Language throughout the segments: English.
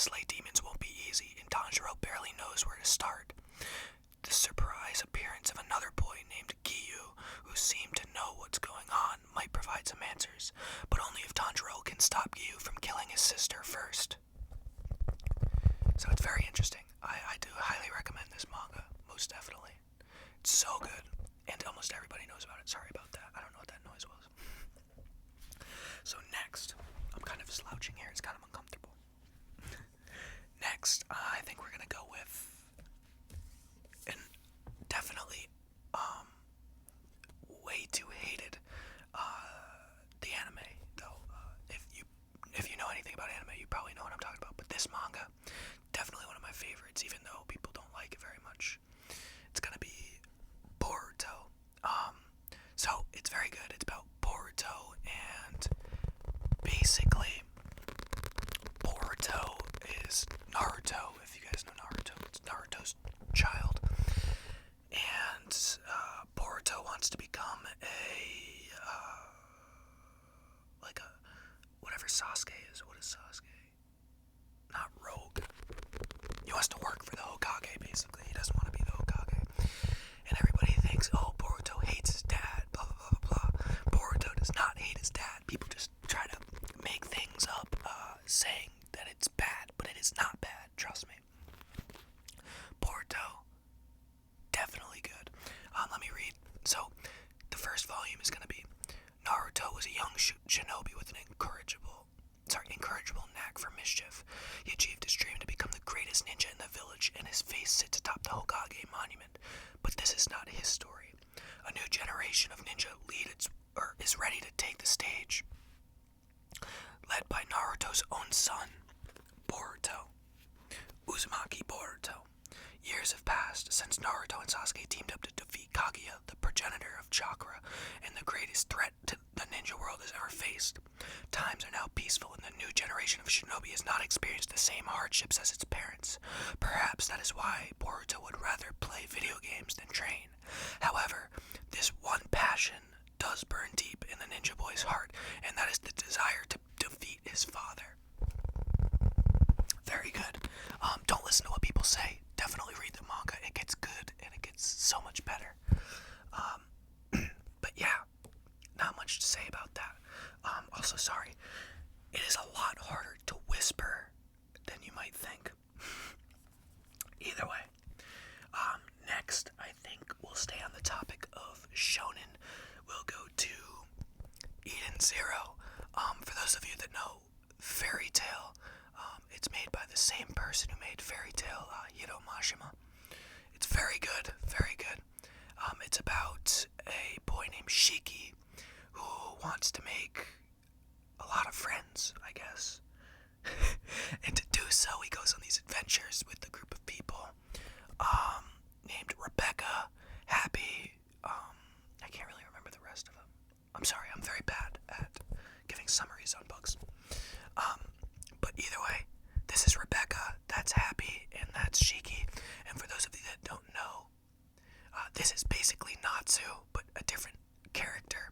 slay demons won't be easy, and Tanjiro barely knows where to start. The surprise appearance of another boy named Giyu, who seemed to know what's going on, might provide some answers, but only if Tanjiro can stop Giyu from killing his sister first. So it's very interesting. I do highly recommend this manga, most definitely. It's so good, and almost everybody knows about it. Sorry about that. I don't know what that noise was. So next, I'm kind of slouching here. It's kind of uncomfortable. Next, I think we're gonna go with, and definitely, way too hated, the anime. Though, if you know anything about anime, you probably know what I'm talking about. But this manga, definitely one of my favorites, even though people don't like it very much. It's gonna be Boruto. So it's very good. It's about Boruto, and basically, Boruto is Naruto. If you guys know Naruto, it's Naruto's child, and Boruto wants to become whatever Sasuke is. What is Sasuke? Not rogue. He wants to work for the Hokage, basically. He doesn't want to be the Hokage. And everybody thinks, oh, Boruto hates his dad, blah, blah, blah, blah. Boruto does not hate his dad. People just try to make things up, saying that it's bad, but it is not bad, trust me. Boruto, definitely good. Let me read. So, the first volume is going to be, Naruto was a young shinobi with an incorrigible knack for mischief. He achieved his dream to become the greatest ninja in the village, and his face sits atop the Hokage monument. But this is not his story. A new generation of ninja is ready to take the stage, led by Naruto's own son, Boruto. Uzumaki Boruto. Years have passed since Naruto and Sasuke teamed up to defeat Kaguya, the progenitor of chakra, and the greatest threat to the ninja world has ever faced. Times are now peaceful, and the new generation of shinobi has not experienced the same hardships as its parents. Perhaps that is why Boruto would rather play video games than train. However, this one passion does burn deep in the ninja boy's heart, and that is the desire to defeat his father. Very good. Don't listen to what people say. Definitely read the manga. It gets good, and it gets so much better. But yeah, not much to say about that. Also, sorry, it is a lot harder to whisper than you might think. Either way, next, I think we'll stay on the topic of shonen. We'll go to Eden Zero. For those of you that know Fairy Tail, it's made by the same person who made Fairy Tail, Hiro Mashima. It's very good, very good. It's about a boy named Shiki who wants to make a lot of friends, I guess. And to do so, he goes on these adventures with a group of people named Rebecca, Happy. I can't really remember the rest of them. I'm sorry, I'm very bad at giving summaries on books. But either way, this is Rebecca, that's Happy, and that's Shiki. And for those of you that don't know, this is basically Natsu, but a different character.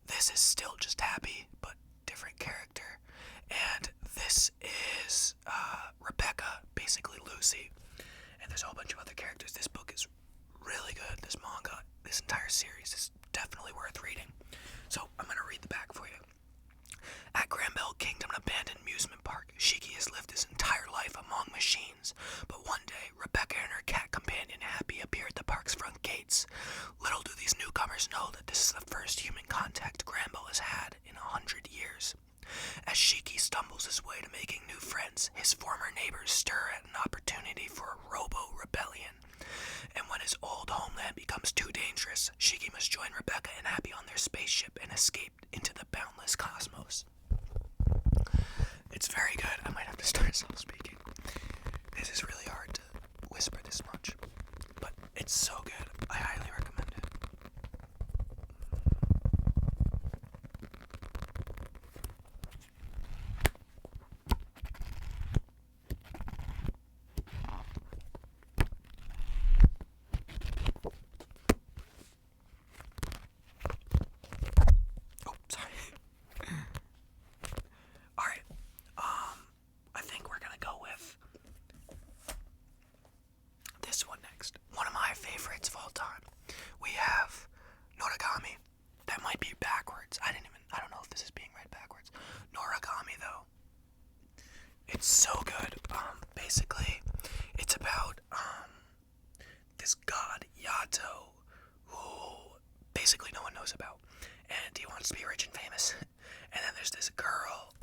This is still just Happy, but different character. And this is Rebecca, basically Lucy. And there's a whole bunch of other characters. This book is really good. This manga, this entire series is definitely worth reading. So I'm going to read the back for you. At Granbell Kingdom, an abandoned amusement park, Shiki has lived his entire life among machines. But one day, Rebecca and her cat companion Happy appear at the park's front gates. Little do these newcomers know that this is the first human contact Granbell has had in 100 years. As Shiki stumbles his way to making new friends, his former neighbors stir at an opportunity for a robo-rebellion. And when his old homeland becomes too dangerous, Shiki must join Rebecca and Happy on their spaceship and escape into the boundless cosmos. It's very good. I might have to start self-speaking. This is really hard to whisper this much, but it's so good. I highly recommend it. Oh, sorry. Alright, I think we're gonna go It's so good. Basically, it's about this god Yato, who basically no one knows about, and he wants to be rich and famous. And then there's this girl,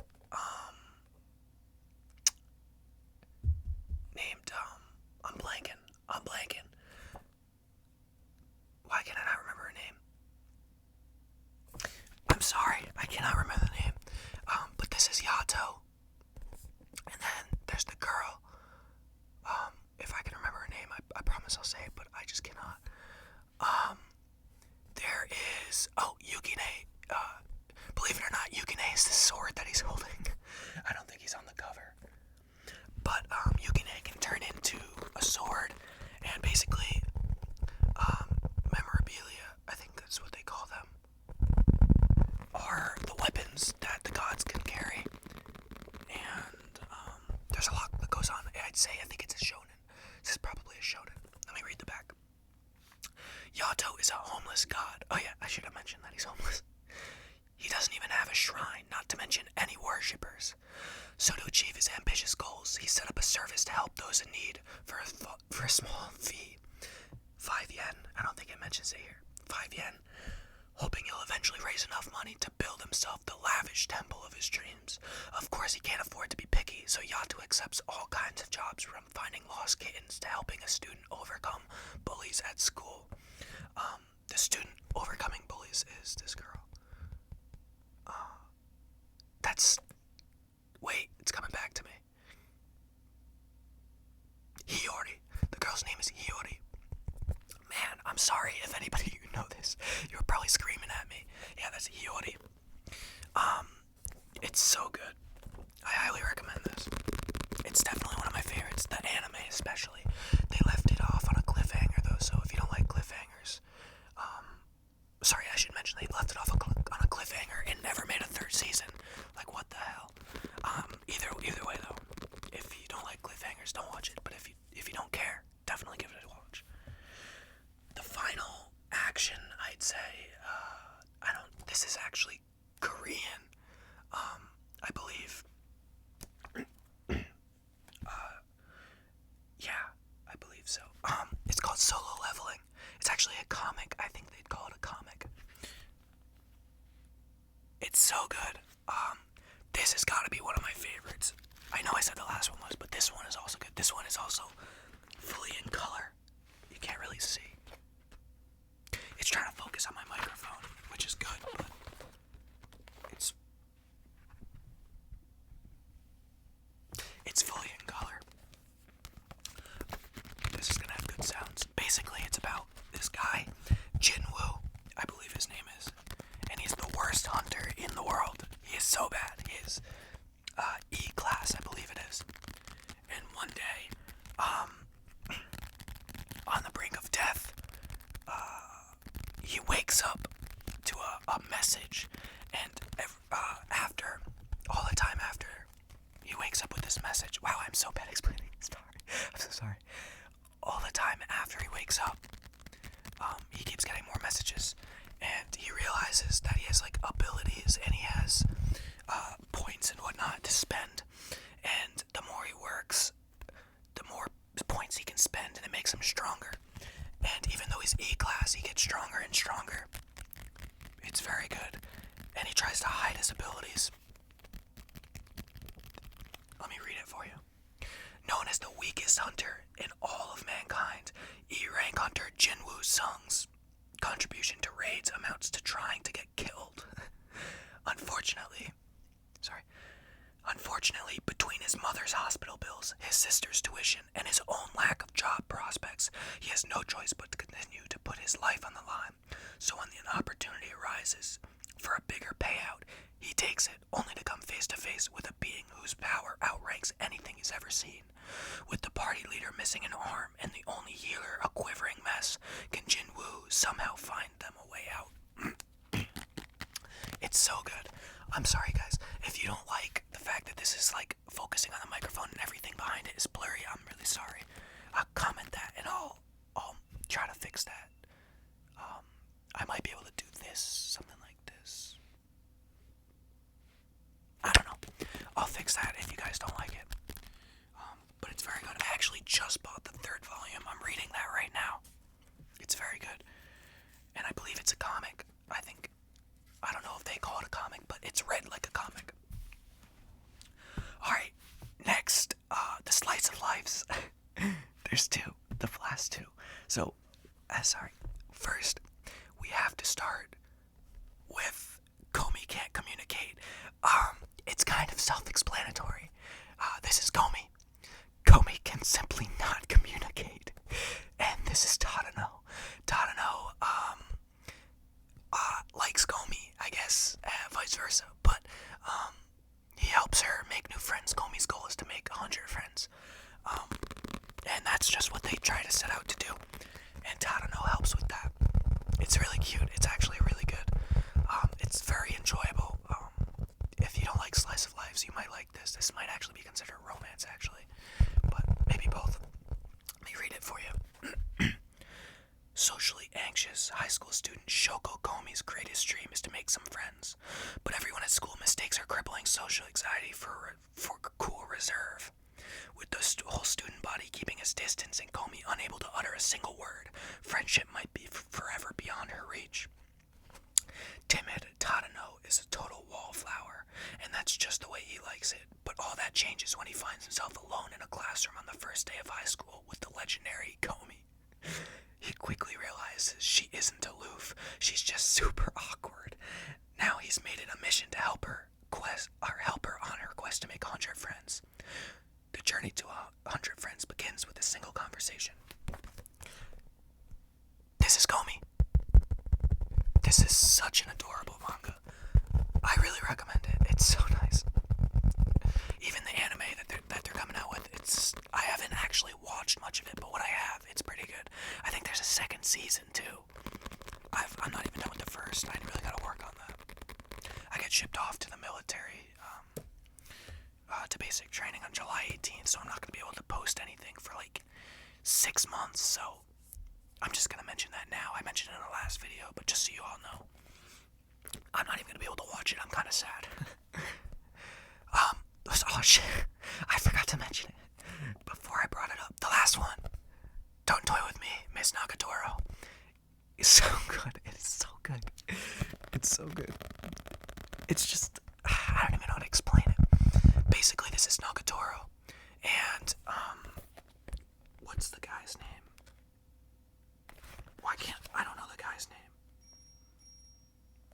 named I'm blanking. Why can I not remember her name? I'm sorry, I cannot remember the name. But this is Yato. And then there's the girl. If I can remember her name, I promise I'll say it, but I just cannot. There is, Yukine. Believe it or not, Yukine is the sword that he's holding. I don't think he's on the cover. But, Yukine can turn into a sword, and basically, memorabilia, I think that's what they call them, are the weapons that the gods can carry. And, there's a lot that goes on. I think it's a shonen. This is probably a shonen. Let me read the back. Yato is a homeless god. Oh yeah, I should have mentioned that he's homeless. He doesn't even have a shrine, not to mention any worshippers. So to achieve his ambitious goals, he set up a service to help those in need for a small fee. 5 yen. I don't think it mentions it here. 5 yen. Hoping he'll eventually raise enough money to build himself the lavish temple of his dreams. Of course, he can't afford to be picky, so Yato accepts all kinds of jobs, from finding lost kittens to helping a student overcome bullies at school. The student overcoming bullies is this girl. Wait, it's coming back to me. Hiyori. The girl's name is Hiyori. Man, I'm sorry if anybody you know this. You were probably screaming at me. Yeah, that's Hiyori. It's so good. I highly recommend this. It's definitely one of my favorites. The anime especially. They left it off on a cliffhanger though, so if you don't like cliffhangers, sorry, I should mention they left it off on a cliffhanger and never made a 3rd season. Like, what the hell? Either way though, if you don't like cliffhangers, don't watch it. But if you don't care, definitely give it a watch. The final action, I'd say, this is actually Korean, I believe. Yeah, I believe so. It's called Solo Leveling. It's actually a comic. I think they'd call it a comic. It's so good. This has got to be one of my favorites. I know I said the last one was, but this one is also good. This one is also fully in color. You can't really see. It's trying to focus on my microphone, which is good, but it's fully in color. This is gonna have good sounds. Basically, it's about this guy, Jinwoo, I believe his name is, and he's the worst hunter in the world. He is so bad. He is E-class, I believe it is. And one day, on the brink of death, he wakes up to a message, and after he wakes up with this message. Wow, I'm so bad explaining. I'm so sorry. All the time after he wakes up, he keeps getting more messages, and he realizes that he has like abilities, and he has points and whatnot to spend. And the more he works, the more points he can spend, and it makes him stronger. And even though he's E-class, he gets stronger and stronger. It's very good. And he tries to hide his abilities. Let me read it for you. Known as the weakest hunter in all of mankind, E-rank hunter Jinwoo Sung's contribution to raids amounts to trying to get killed. Unfortunately, between his mother's hospital bills, his sister's tuition, and his own lack of job prospects, he has no choice but to continue to put his life on the line. So when the opportunity arises for a bigger payout, he takes it, only to come face to face with a being whose power outranks anything he's ever seen. With the party leader missing an arm and the only healer a quivering mess, can Jinwoo somehow find them a way out? It's so good. I'm sorry, guys. If you don't like the fact that this is like focusing on the microphone and everything behind it is blurry, I'm really sorry. Comment that and I'll try to fix that. I might be able to do this, something like this. I don't know. I'll fix that if you guys don't like it. just bought the third volume. I'm reading that right now. It's very good. And I believe it's a comic. I don't know if they call it a comic, but it's read like a comic. Alright, next, the slice of lives. There's two, the last two. So, first, we have to start with Komi can't communicate. It's kind of self-explanatory. This is Komi. Komi can simply not communicate. And this is Tadano. Tadano, likes Komi, I guess, vice versa. But, he helps her make new friends. Komi's goal is to make 100 friends. And that's just what they try to set out to do. And Tadano helps with that. It's really cute. It's actually really good. It's very enjoyable. If you don't like slice of lives, you might like this. This might actually be considered romance, actually. But maybe both. Let me read it for you. Socially anxious high school student Shoko Komi's greatest dream is to make some friends. But everyone at school mistakes her crippling social anxiety for cool reserve. With the whole student body keeping its distance and Komi unable to utter a single word, friendship might be forever beyond her reach. Timid Tadano is a total wallflower, and that's just the way he likes it. But all that changes when he finds himself alone in a classroom on the first day of high school with the legendary Komi. He quickly realizes she isn't aloof, she's just super awkward. Now he's made it a mission to help her on her quest to make 100 friends. The journey to 100 friends begins with a single conversation. This is Komi. This is such an adorable manga. I really recommend it. It's so nice. Even the anime that they're coming out with, I haven't actually watched much of it, but what I have, it's pretty good. I think there's a second season too. I'm not even done with the first. I really gotta work on that. I get shipped off to the military, to basic training on July 18th, so I'm not gonna be able to post anything for like 6 months, so I'm just gonna mention that now. I mentioned it in the last video, but just so you all know, I'm not even gonna be able to watch it. I'm kind of sad. Oh shit, I forgot to mention it before I brought it up. The last one, Don't Toy With Me, Miss Nagatoro. It's so good. It is so good. It's so good. It's just, I don't even know how to explain it. Basically, this is Nagatoro, and what's the guy's name? I don't know the guy's name.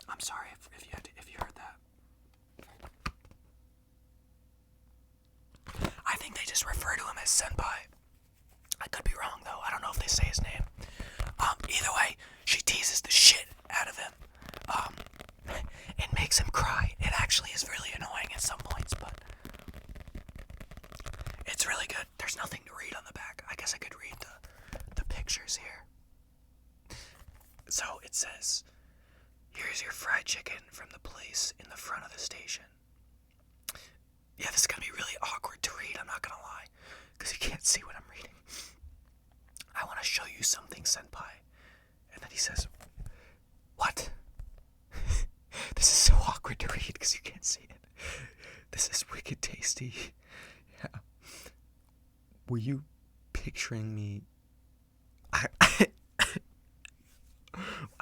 I'm sorry if you heard that. I think they just refer to him as Senpai. I could be wrong though. I don't know if they say his name. Either way, she teases the shit out of him. It makes him cry. It actually is really annoying at some points, but it's really good. There's nothing to read on the back. I guess I could read the pictures here. So it says, here's your fried chicken from the place in the front of the station. Yeah, this is gonna be really awkward to read, I'm not gonna lie, because you can't see what I'm reading. I want to show you something, Senpai. And then he says, what? This is so awkward to read because you can't see it. This is wicked tasty. Yeah. Were you picturing me? I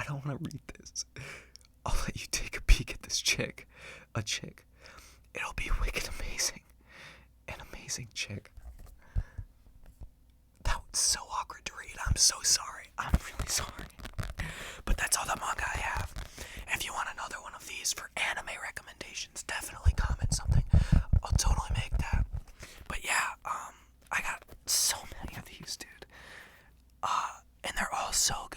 don't want to read this. I'll let you take a peek at this chick. A chick. It'll be wicked amazing. An amazing chick. That was so awkward to read. I'm so sorry. I'm really sorry. But that's all the manga I have. If you want another one of these for anime recommendations, definitely comment something. I'll totally make that. But yeah, I got so many of these, dude. And they're all so